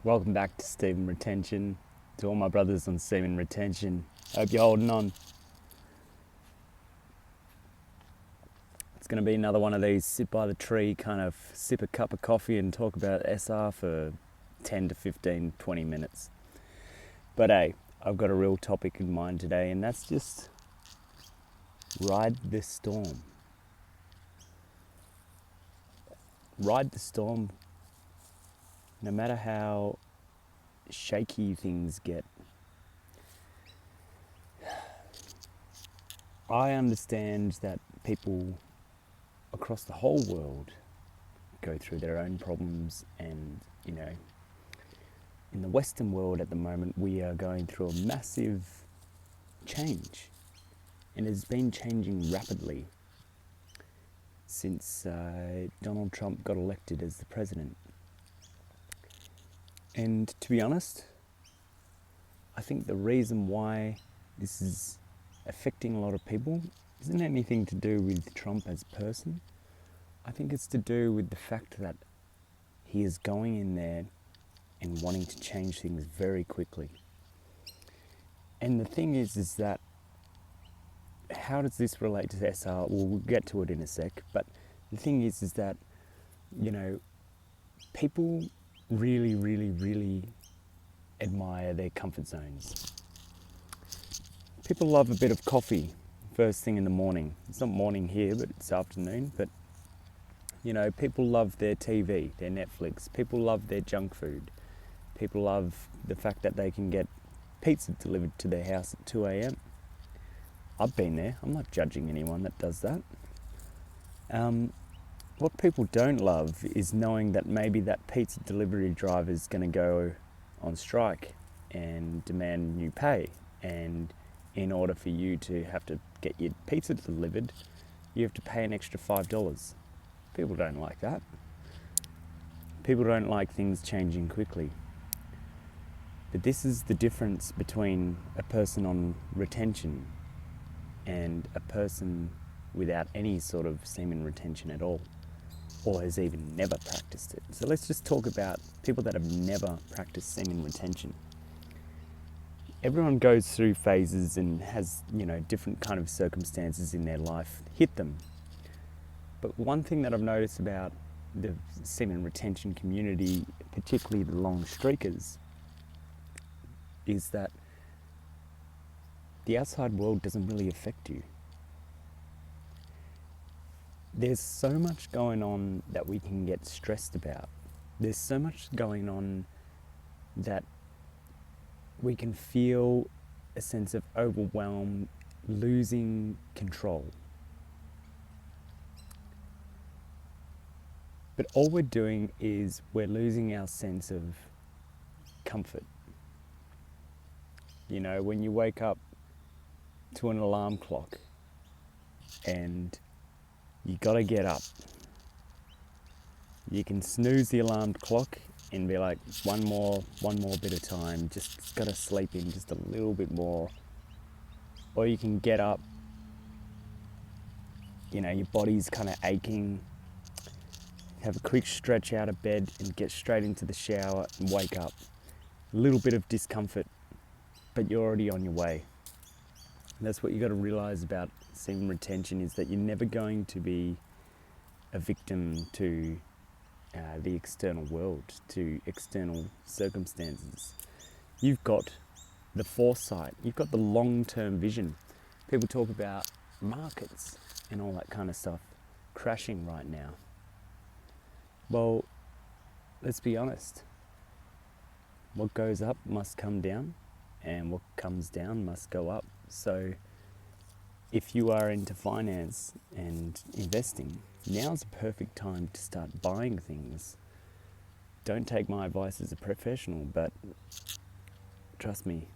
Welcome back to Semen Retention. To all my brothers on Semen Retention, hope you're holding on. It's going to be another one of these sit by the tree, kind of sip a cup of coffee and talk about SR for 10 to 15, 20 minutes. But hey, I've got a real topic in mind today, and that's just ride the storm. Ride the storm no matter how shaky things get. I understand that people across the whole world go through their own problems, and in the Western world at the moment we are going through a massive change, and it's been changing rapidly since Donald Trump got elected as the president. And to be honest, I think the reason why this is affecting a lot of people isn't anything to do with Trump as a person. I think it's to do with the fact that he is going in there and wanting to change things very quickly. And the thing is that how does this relate to SR? Well, we'll get to it in a sec, but the thing is that, people really admire their comfort zones. People love a bit of coffee first thing in the morning. It's not morning here, but it's afternoon. But, people love their TV, their Netflix. People love their junk food. People love the fact that they can get pizza delivered to their house at 2 a.m. I've been there. I'm not judging anyone that does that. What people don't love is knowing that maybe that pizza delivery driver is going to go on strike and demand new pay. And in order for you to have to get your pizza delivered, you have to pay an extra $5. People don't like that. People don't like things changing quickly. But this is the difference between a person on retention and a person without any sort of semen retention at all, or has even never practiced it. So let's just talk about people that have never practiced semen retention. Everyone goes through phases and has, different kind of circumstances in their life hit them. But one thing that I've noticed about the semen retention community, particularly the long streakers, is that the outside world doesn't really affect you. There's so much going on that we can get stressed about. There's so much going on that we can feel a sense of overwhelm, losing control. But all we're doing is we're losing our sense of comfort. When you wake up to an alarm clock and you gotta get up, you can snooze the alarm clock and be like, one more bit of time, just gotta sleep in just a little bit more. Or you can get up, your body's kind of aching, have a quick stretch out of bed and get straight into the shower and wake up. A little bit of discomfort, but you're already on your way. And that's what you got to realize about semen retention, is that you're never going to be a victim to the external world, to external circumstances. You've got the foresight, you've got the long-term vision. People talk about markets and all that kind of stuff crashing right now. Well, let's be honest. What goes up must come down, and what comes down must go up. So if you are into finance and investing, now's a perfect time to start buying things. Don't take my advice as a professional, but trust me,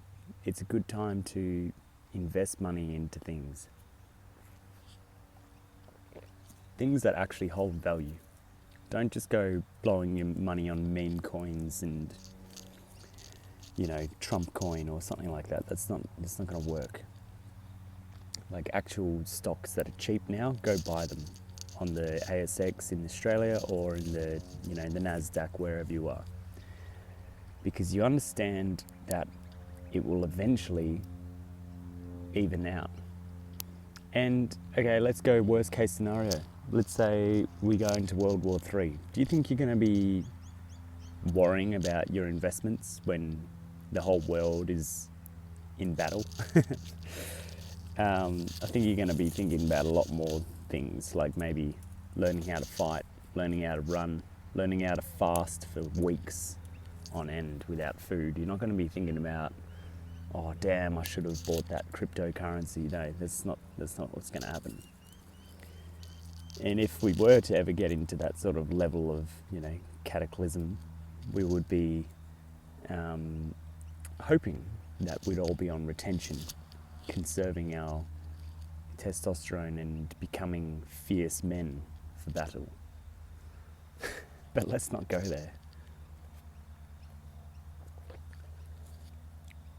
it's a good time to invest money into things. Things that actually hold value. Don't just go blowing your money on meme coins and Trump coin or something like that. That's not going to work. Like actual stocks that are cheap now, go buy them on the ASX in Australia or in the the NASDAQ, wherever you are. because you understand that it will eventually even out. And okay, let's go worst case scenario. Let's say we go into World War III. Do you think you're going to be worrying about your investments when the whole world is in battle? I think you're going to be thinking about a lot more things, like maybe learning how to fight, learning how to run, learning how to fast for weeks on end without food. You're not going to be thinking about, oh damn, I should have bought that cryptocurrency. No, that's not what's going to happen. And if we were to ever get into that sort of level of, cataclysm, we would be hoping that we'd all be on retention, conserving our testosterone and becoming fierce men for battle. But let's not go there.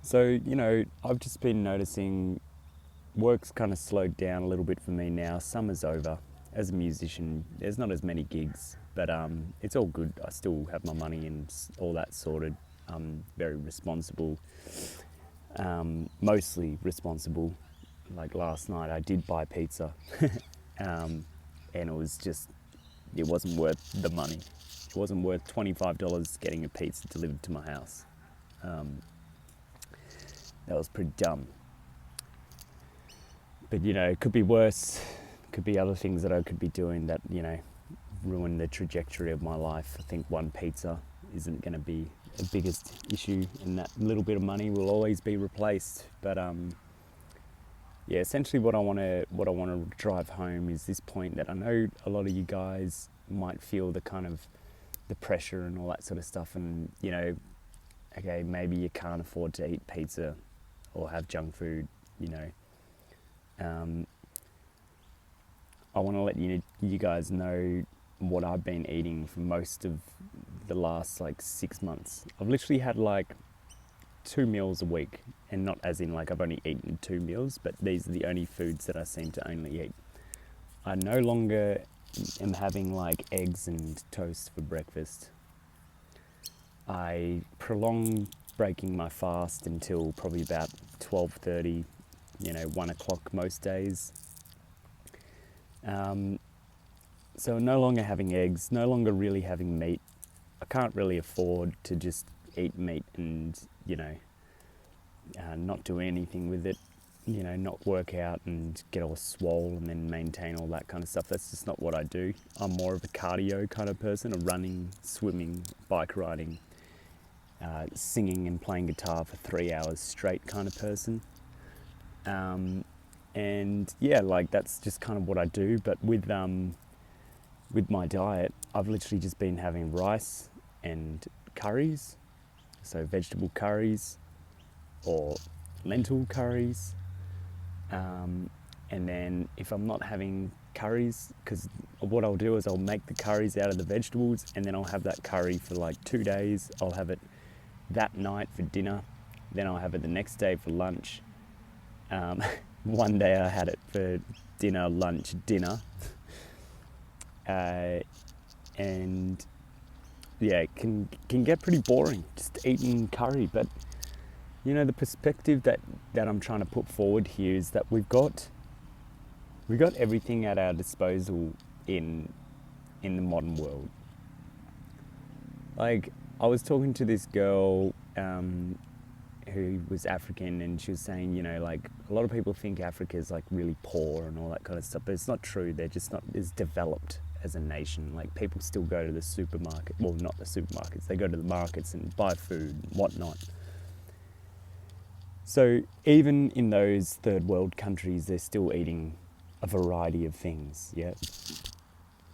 So, I've just been noticing work's kind of slowed down a little bit for me now. Summer's over. As a musician, there's not as many gigs, but it's all good. I still have my money and all that sorted. I'm very responsible, mostly responsible. Like last night, I did buy pizza, and it wasn't worth the money. It wasn't worth $25 getting a pizza delivered to my house. That was pretty dumb. But, it could be worse. Could be other things that I could be doing that, ruin the trajectory of my life. I think one pizza isn't going to be the biggest issue, and that little bit of money will always be replaced. But essentially what I want to drive home is this point that I know a lot of you guys might feel the kind of the pressure and all that sort of stuff, and okay, maybe you can't afford to eat pizza or have junk food, I want to let you guys know what I've been eating for most of the last 6 months. I've literally had 2 meals a week, and not as in I've only eaten 2 meals, but these are the only foods that I seem to only eat. I no longer am having eggs and toast for breakfast. I prolong breaking my fast until probably about 12:30, 1 o'clock most days. So no longer having eggs, no longer really having meat. I can't really afford to just eat meat and, not do anything with it, not work out and get all swole and then maintain all that kind of stuff. That's just not what I do. I'm more of a cardio kind of person, a running, swimming, bike riding, singing and playing guitar for 3 hours straight kind of person. And yeah, that's just kind of what I do. But with my diet, I've literally just been having rice and curries, so vegetable curries or lentil curries. And then if I'm not having curries, because what I'll do is I'll make the curries out of the vegetables, and then I'll have that curry for 2 days. I'll have it that night for dinner, then I'll have it the next day for lunch. One day I had it for dinner, lunch, dinner. And yeah, it can get pretty boring just eating curry. But the perspective that I'm trying to put forward here is that we've got everything at our disposal in the modern world. I was talking to this girl who was African, and she was saying, a lot of people think Africa is really poor and all that kind of stuff, but it's not true. They're just not as developed as a nation. People still go to the supermarket, well, not the supermarkets, they go to the markets and buy food and whatnot. So even in those third world countries, they're still eating a variety of things, yeah?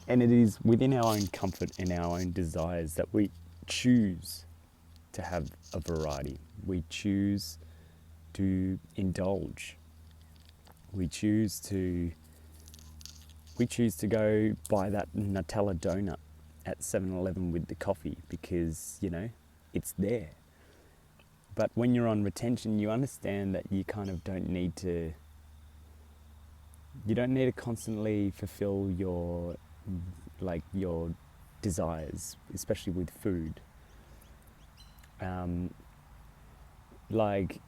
And it is within our own comfort and our own desires that we choose to have a variety. We choose to indulge. We choose to go buy that Nutella donut at 7-Eleven with the coffee because, it's there. But when you're on retention, you understand that you kind of don't need to constantly fulfill your desires, especially with food. Like,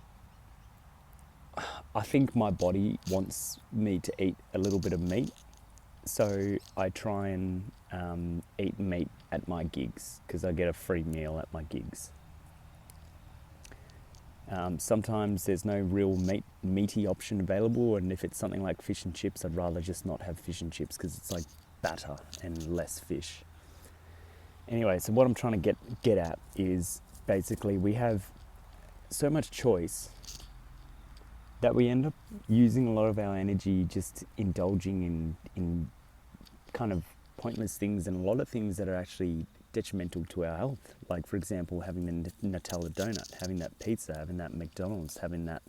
I think my body wants me to eat a little bit of meat, so I try and eat meat at my gigs because I get a free meal at my gigs. Sometimes there's no real meaty option available, and if it's something like fish and chips, I'd rather just not have fish and chips because it's like batter and less fish. Anyway, so what I'm trying to get at is basically we have so much choice that we end up using a lot of our energy just indulging in kind of pointless things, and a lot of things that are actually detrimental to our health. Like, for example, having the Nutella donut, having that pizza, having that McDonald's, having that,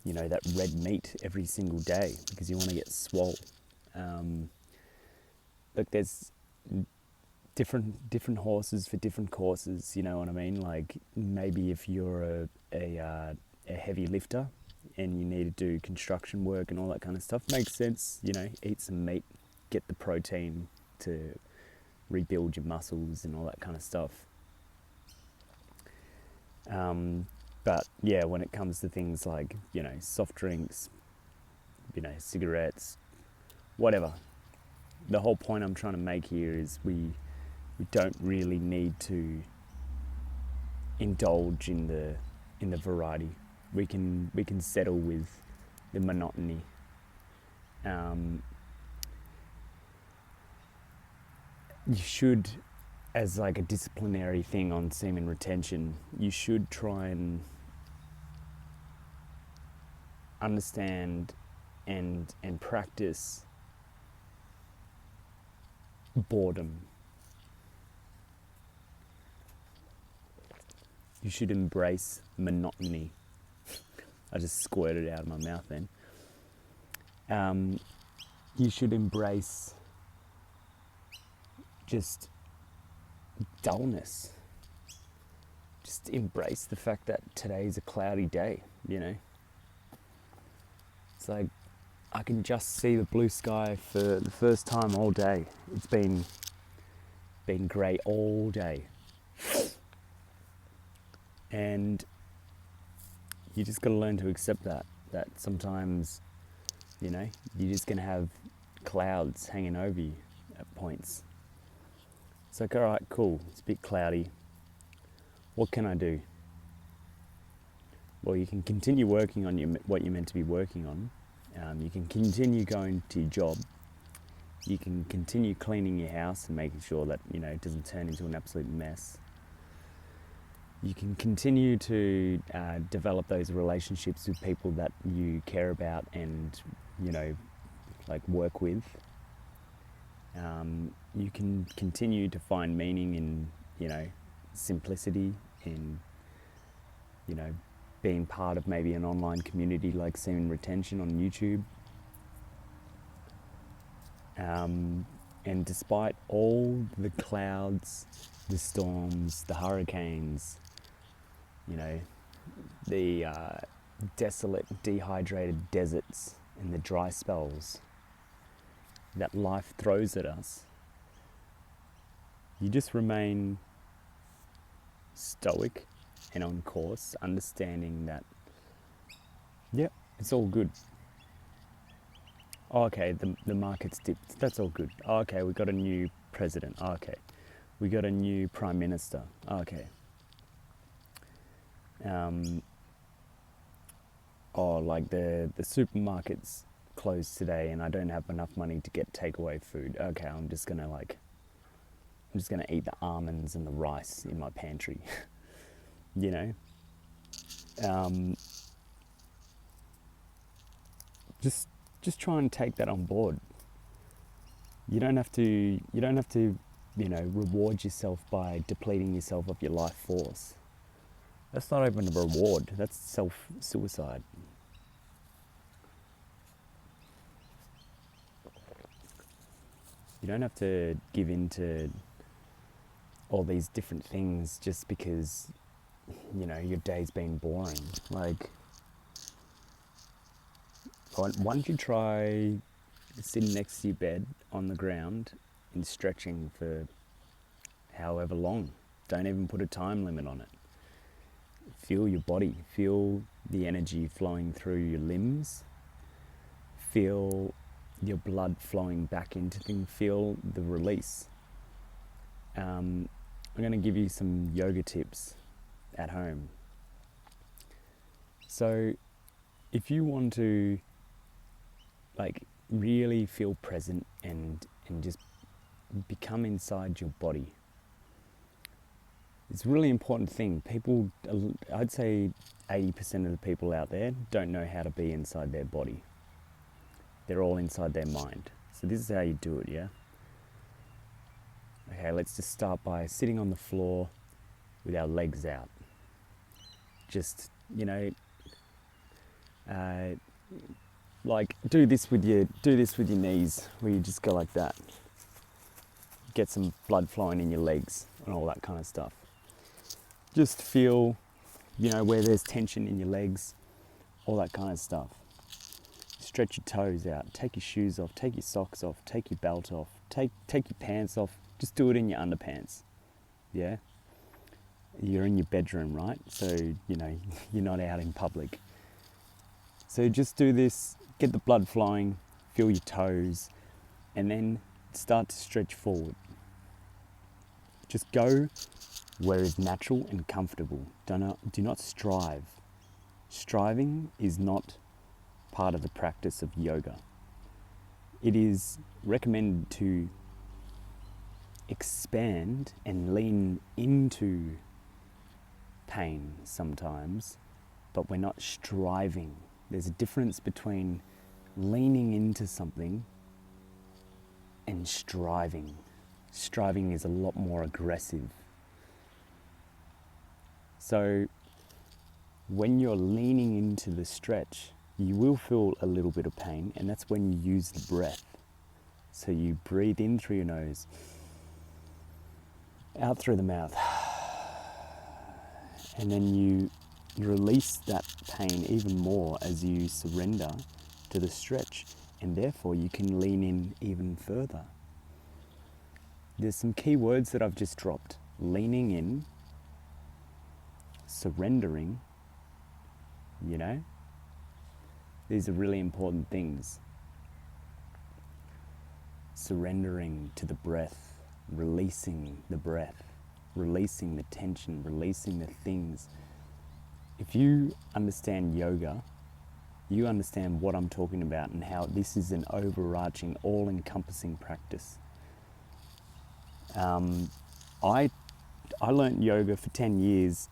that red meat every single day because you want to get swole. Look, there's different horses for different courses, you know what I mean? Like, maybe if you're a heavy lifter and you need to do construction work and all that kind of stuff, makes sense, eat some meat, get the protein to rebuild your muscles and all that kind of stuff. But yeah, when it comes to things like, soft drinks, cigarettes, whatever, the whole point I'm trying to make here is we don't really need to indulge in the variety. We can settle with the monotony. You should, as like a disciplinary thing on semen retention, you should try and understand and practice boredom. You should embrace monotony. I just squirted it out of my mouth then. You should embrace just dullness. Just embrace the fact that today's a cloudy day, It's like, I can just see the blue sky for the first time all day. It's been grey all day. And you just got to learn to accept that sometimes, you're just going to have clouds hanging over you at points. It's like, all right, cool, it's a bit cloudy. What can I do? Well, you can continue working on what you're meant to be working on. You can continue going to your job. You can continue cleaning your house and making sure that, it doesn't turn into an absolute mess. You can continue to develop those relationships with people that you care about and, work with. You can continue to find meaning in, simplicity, in, being part of maybe an online community like Semen Retention on YouTube. And despite all the clouds, the storms, the hurricanes, the desolate, dehydrated deserts and the dry spells that life throws at us, you just remain stoic and on course, understanding that, yep, it's all good. Oh, okay, the market's dipped, that's all good. Oh, okay, we got a new president. Oh, okay, we got a new prime minister. Oh, okay. Like the supermarket's closed today and I don't have enough money to get takeaway food. Okay, I'm just gonna eat the almonds and the rice in my pantry. Just try and take that on board. You don't have to reward yourself by depleting yourself of your life force. That's not even a reward, that's self-suicide. You don't have to give in to all these different things just because, your day's been boring. Like, why don't you try sitting next to your bed on the ground and stretching for however long? Don't even put a time limit on it. feel your body, feel the energy flowing through your limbs, feel your blood flowing back into things, feel the release. I'm going to give you some yoga tips at home. So if you want to really feel present and just become inside your body, it's a really important thing. People, I'd say 80% of the people out there don't know how to be inside their body. They're all inside their mind. So this is how you do it, yeah? Okay, let's just start by sitting on the floor with our legs out. Just, do this with your knees, where you just go like that. Get some blood flowing in your legs and all that kind of stuff. Just feel, where there's tension in your legs, all that kind of stuff. Stretch your toes out, take your shoes off, take your socks off, take your belt off, take your pants off. Just do it in your underpants, yeah? You're in your bedroom, right? So, you're not out in public. So just do this, get the blood flowing, feel your toes, and then start to stretch forward. Just go where is natural and comfortable. Do not strive. Striving is not part of the practice of yoga. It is recommended to expand and lean into pain sometimes, but we're not striving. There's a difference between leaning into something and striving. Striving is a lot more aggressive. So when you're leaning into the stretch, you will feel a little bit of pain, and that's when you use the breath. So you breathe in through your nose, out through the mouth, and then you release that pain even more as you surrender to the stretch, and therefore you can lean in even further. There's some key words that I've just dropped: leaning in, surrendering. These are really important things. Surrendering to the breath, releasing the breath, releasing the tension, releasing the things. If you understand yoga, you understand what I'm talking about and how this is an overarching, all-encompassing practice. I learned yoga for 10 years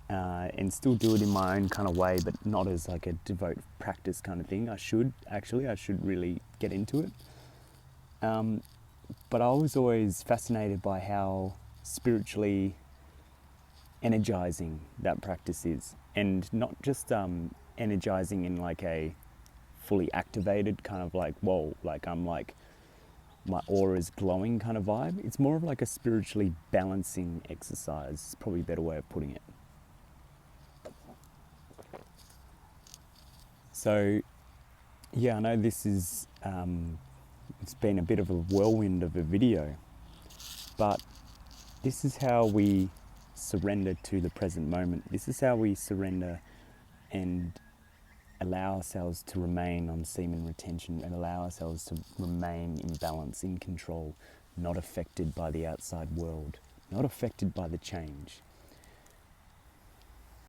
and still do it in my own kind of way, but not as like a devout practice kind of thing. I should really get into it. But I was always fascinated by how spiritually energizing that practice is, and not just energizing in like a fully activated kind of like, whoa, like I'm like my aura is glowing kind of vibe. It's more of like a spiritually balancing exercise. It's probably a better way of putting it. So yeah, I know this is it's been a bit of a whirlwind of a video, but this is how we surrender to the present moment. This is how we surrender and allow ourselves to remain on semen retention and allow ourselves to remain in balance, in control, not affected by the outside world, not affected by the change.